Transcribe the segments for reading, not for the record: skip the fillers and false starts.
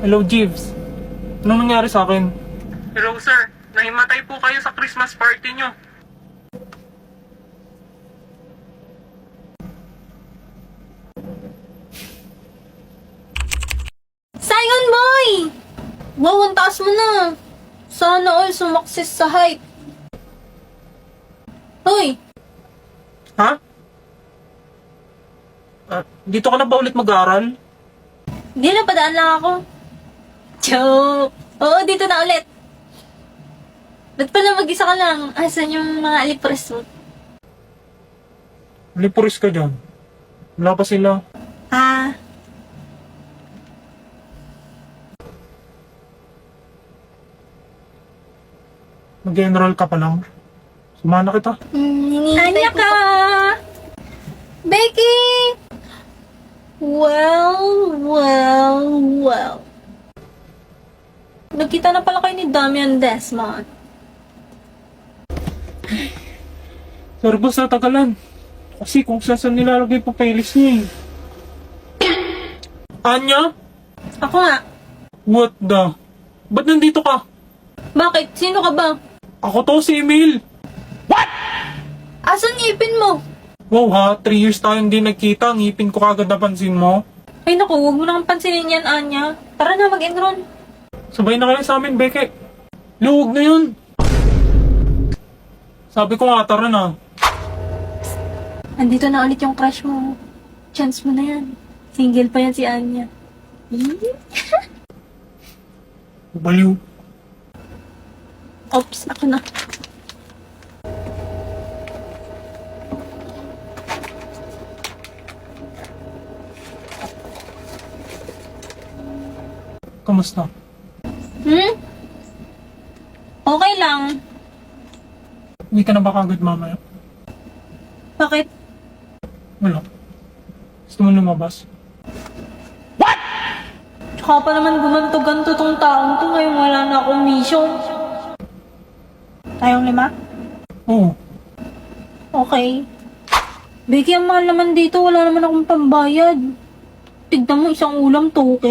Hello, Jeeves. Anong nangyari sa akin? Hello, sir. Nahimatay po kayo sa Christmas party nyo. Saigon boy! Wow, ang taas mo na. Sana all sumakses sa height. Hoy, Ha? Dito ka na ba ulit mag-aaral? di na padaan lang ako. Joke! Oo, dito na ulit. Ba't pala mag-isa ka lang? Asan yung mga alipres mo? Lipuris ka dyan. Wala pa sila. Ah, Mag-enroll ka pa lang. Sumana kita. Anya ka! Becky! Well. Nagkita na pala kayo ni Damian Desmond. Sorry boss, natagalan. Kasi kung saan nilalagay pa playlist niya eh. Anya? Ako nga. What the? Ba't nandito ka? Bakit? Sino ka ba? Ako to, si Emil. Asan ngipin mo? Wow ha, 3 years tayong hindi nagkita. Ngipin ko kagad napansin mo. Ay naku, huwag mo nang pansinin yan, Anya. Tara na, mag-enroll. Sabay na kayo sa amin, Beke. Luwag na yun. Sabi ko nga, tara na. Andito na ulit yung crush mo. Chance mo na yan. Single pa yan si Anya. Baliw. Oops, ako na. Kamusta? Okay lang. Uwi ka na ba kagad mamaya? Bakit? Wala. Gusto mo lumabas? Tsaka pa naman gumanto-ganto tong taong to. Ngayon wala na akong mission. Tayong 5? Oo. Okay. Becky, ang mahal naman dito. Wala naman akong pambayad. Tignan mo, isang ulam, 2K.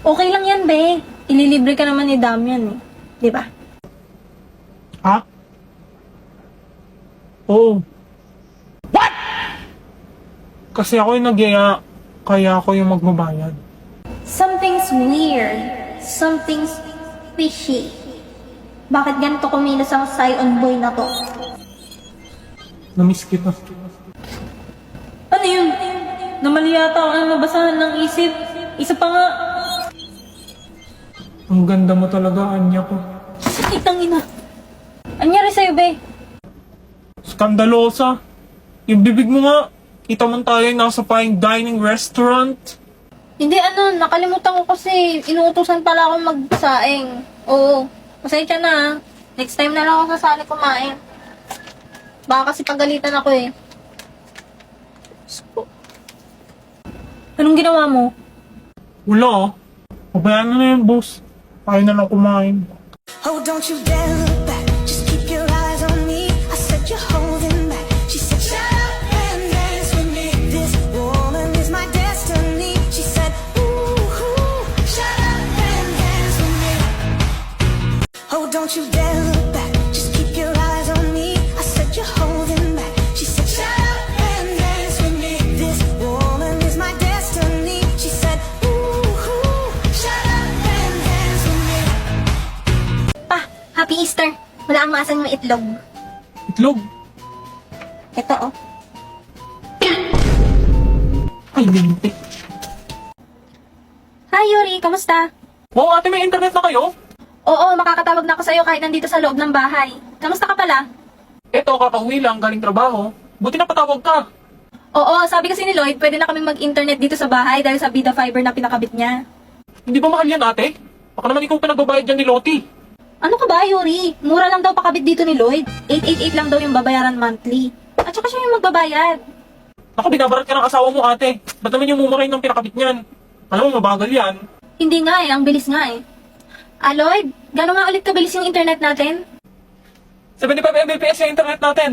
Okay lang yan, be. Ililibre ka naman ni Damian, eh. Di ba? Ha? Oo. What? Kasi ako yung nagyaya, kaya ako yung magbabayad. Something's weird. Something's fishy. Bakit ganito kumilos ang Saigon boy na to? Namiss kita. Ano yun? Namali yata ang nabasahan ng isip. Isa pa nga. Ang ganda mo talaga, Anya ko. Itang ina. Anyari sa'yo, be? Skandalosa. Yung bibig mo nga. Kita mo tayo nasa fine dining restaurant. Hindi, nakalimutan ko kasi inuutosan pala akong magsaing. Oo. Pasensya na. Next time na lang ako sasali kumain. Baka kasi pagalitan ako eh. Anong ginawa mo? Wala ah. Pabayaan na yan, boss. Ayaw na lang kumain. Oh, don't you dare look back. Just keep your eyes on me. I said you're holding back. She said, shut up and dance with me. This woman is my destiny. She said, ooh, shut up and dance with me. Oh, don't you dare look back. Just keep your eyes on me. I said you're holding back. She said, shut up and dance with me. This woman is my destiny. She said, ooh, shut up and dance with me. Pa, Happy Easter. Wala ang maasan yung itlog. Itlog. Ito oh. Ay, lintik. Hi Yuri, kamusta? Wow, ate, may internet na kayo? Oo, makakatawag na ako sa'yo kahit nandito sa loob ng bahay. Kamusta ka pala? Eto, kakauwi lang, galing trabaho. Buti na patawag ka. Oo, sabi kasi ni Lloyd, pwede na kami mag-internet dito sa bahay dahil sa Vida Fiber na pinakabit niya. Hindi ba mahal yan, ate? Baka naman ikaw pinagbabayad dyan ni Loti. Ano ka ba, Yuri? Mura lang daw pakabit dito ni Lloyd. 888 lang daw yung babayaran monthly. At saka siya yung magbabayad. Ako, binabarat ka ng asawa mo, ate. Ba't naman yung mumurahin ng pinakabit niyan? Alam mo, mabagal yan. Hindi nga eh, ang bilis nga eh. Lloyd, gano'n nga ulit kabilis yung internet natin? 75 Mbps yung internet natin.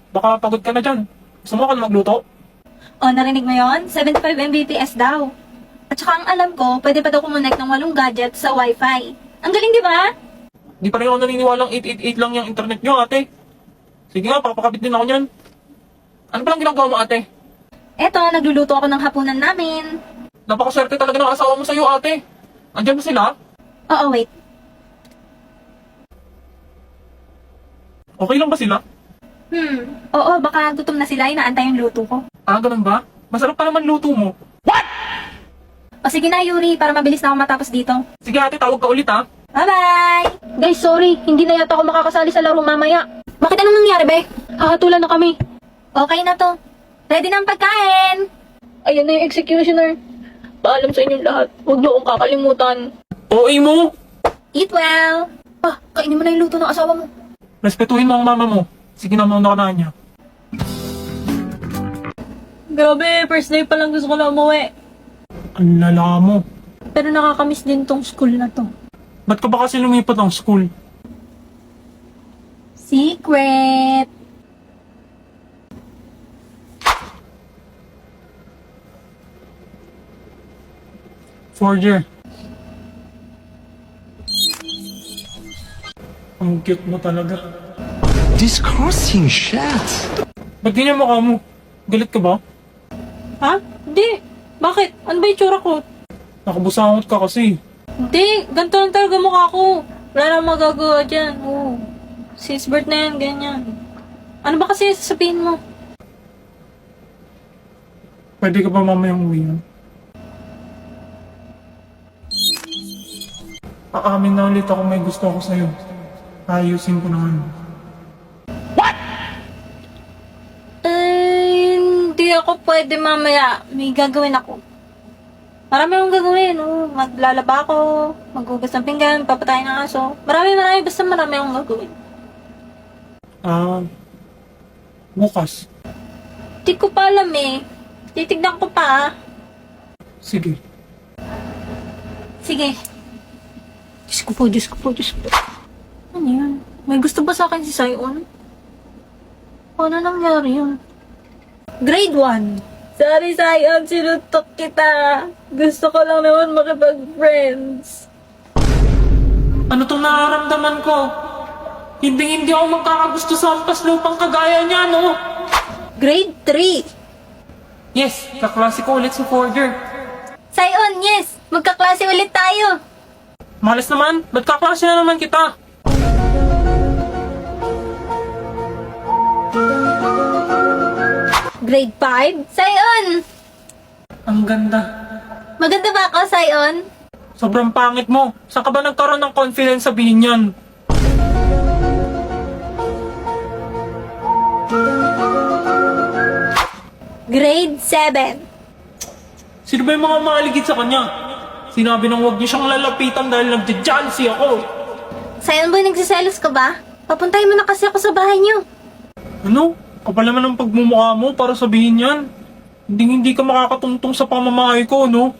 Baka pagod ka na dyan. Gusto mo ako na magluto? O, narinig mo yon? 75 Mbps daw. At saka ang alam ko, pwede pa daw kumonek ng 8 gadgets sa wifi. Ang galing, di ba? Di pa rin ako naniniwalang 888 lang yung internet nyo, ate. Sige nga, papakabit din ako niyan. Ano palang ginagawa mo, ate? Eto, nagluluto ako ng hapunan namin. Napakaswerte talaga ng asawa mo sa'yo, ate. Andiyan ba sila? Oo, wait. Okay lang ba sila? Oo, baka gutom na sila, inaantay yung luto ko. Ah, ganun ba? Masarap pa naman luto mo. O sige na, Yuri, para mabilis na ako matapos dito. Sige, ate, tawag ka ulit, ha? Bye-bye! Guys, sorry. Hindi na yata ako makakasali sa laro mamaya. Bakit anong nangyari, be? Hahatulan na kami. Okay na to. Ready na ang pagkain. Ayan na yung executioner. Paalam sa inyong lahat. Huwag niyo akong kakalimutan. OA mo! Eat well! Kainin mo na yung luto ng asawa mo. Respetuhin mo ang mama mo. Sige na, mauna ka na niya. Grabe, first day pa lang gusto ko na umuwi. Ang lala mo. Pero nakakamiss din tong school na to. Ba't ka ba kasi lumipat ng school? Secret! Forger. Ang cute mo talaga. Disgusting shit. Ba't ganyan mukha mo? Galit ka ba? Ha? Hindi. Bakit? Ano ba yung tsura ko? Nakabusangot ka kasi. Hindi. Ganito lang talaga mukha ko. Wala na magagawa dyan. Oo. Since birth na yan, ganyan. Ano ba kasi sasabihin mo? Pwede ka ba mamayang uwi yan? Aamin na ulit ako may gusto ako sa'yo. Ayusin ko naman. Hindi ako pwede mamaya. May gagawin ako. Marami akong gagawin. Oh. Maglalaba ako, maghugas ng pinggan, papatayin ng aso. Marami. Basta marami akong gagawin. Bukas. Di ko pa alam eh. Titignan ko pa. Sige. Sige. Diyos ko po. Ano yan? May gusto ba sa akin si Sion? Paano nangyari yun? Grade 1. Sorry, Sion. Sinutok kita. Gusto ko lang naman makipag-friends. Ano tong nararamdaman ko? Hindi ako magkakagusto sa ampas lupang kagaya niya, no? Grade 3. Yes, kaklase ko ulit si Forger. Sion, yes! Magkaklase ulit tayo. Malas naman, ba't kaklase na naman kita? Grade 5? Sion! Ang ganda. Maganda ba ako, Sion? Sobrang pangit mo. Saan ka ba nagkaroon ng confidence sabihin yan? Grade 7. Sino ba yung mga maaligid sa kanya? Sinabi nang huwag niyo siyang lalapitan dahil nagja-jealousy ako. Sion boy, nagsiselos ka ba? Papuntahin mo na kasi ako sa bahay niyo. Ano? Kapal naman ang pagmumukha mo para sabihin yan. Hindi ka makakatungtong sa pamamahay ko, no?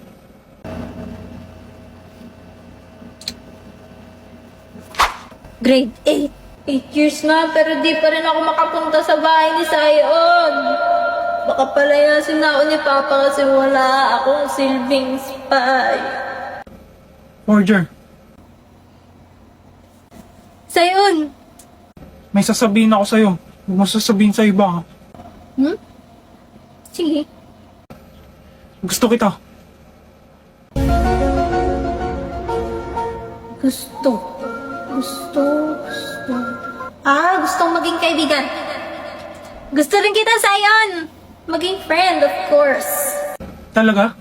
Grade 8. 8 years na, pero di pa rin ako makapunta sa bahay ni Sion. Baka palayasin na ako ni Papa kasi wala akong silbing spy. Forger, Sion! may sasabihin ako sa'yo. Huwag mo sasabihin sa iba, ha? Sige. Gusto kita. Gusto. Gustong maging kaibigan. Gusto rin kita, Sion! Maging friend, of course. Talaga?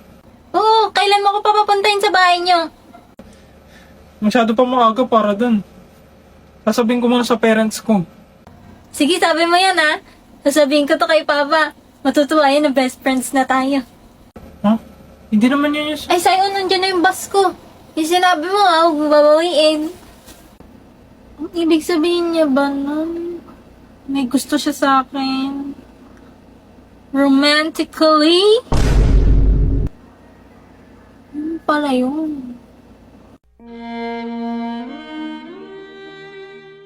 Oo, kailan mo ako papapuntahin sa bahay niyo? Masyado pa maaga para dun. Sasabihin ko muna sa parents ko. Sige, sabi mo yan ha. Sasabihin ko to kay Papa. Matutuwa yan na best friends na tayo. Ha? Hindi naman yun yung... Ay, Sion, nandiyan na yung bus ko. Yung sinabi mo ha, huwag mo babawiin. Ang ibig sabihin niya ba nun? May gusto siya sa akin. Romantically? Ano pala yun?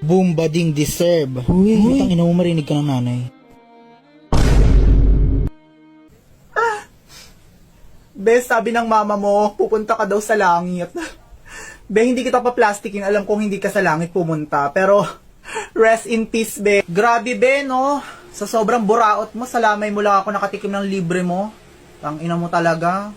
Boom, bading deserve. Uy, utang ina mo, marinig ka ng nanay. Be, sabi ng mama mo, pupunta ka daw sa langit. Be, hindi kita pa plastikin. Alam kong hindi ka sa langit pumunta. Pero, rest in peace, be. Grabe, be, no? Sa sobrang buraot mo, salamay mo lang ako nakatikim ng libre mo. Ang ina mo talaga.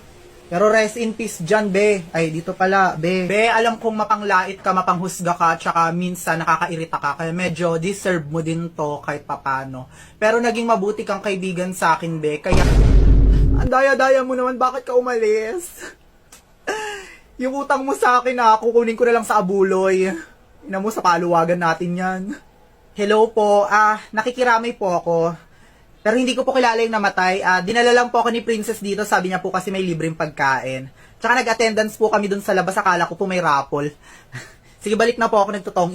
Pero rest in peace dyan, be. Ay, dito pala, be. Be, alam kong mapanglait ka, mapanghusga ka, tsaka minsan nakakairita ka. Kaya medyo deserve mo din to kahit papano. Pero naging mabuti kang kaibigan sa akin, be. Kaya, ang daya-daya mo naman, bakit ka umalis? Yung utang mo sa akin kukunin ko na lang sa abuloy. Ina mo, sa paluwagan natin yan. Hello po, nakikiramay po ako. Pero hindi ko po kilala yung namatay. Dinala lang po ako ni Princess dito. Sabi niya po kasi may libreng pagkain. Tsaka nag-attendance po kami dun sa labas. Akala ko po may raffle. Sige, balik na po ako. Nagtotoong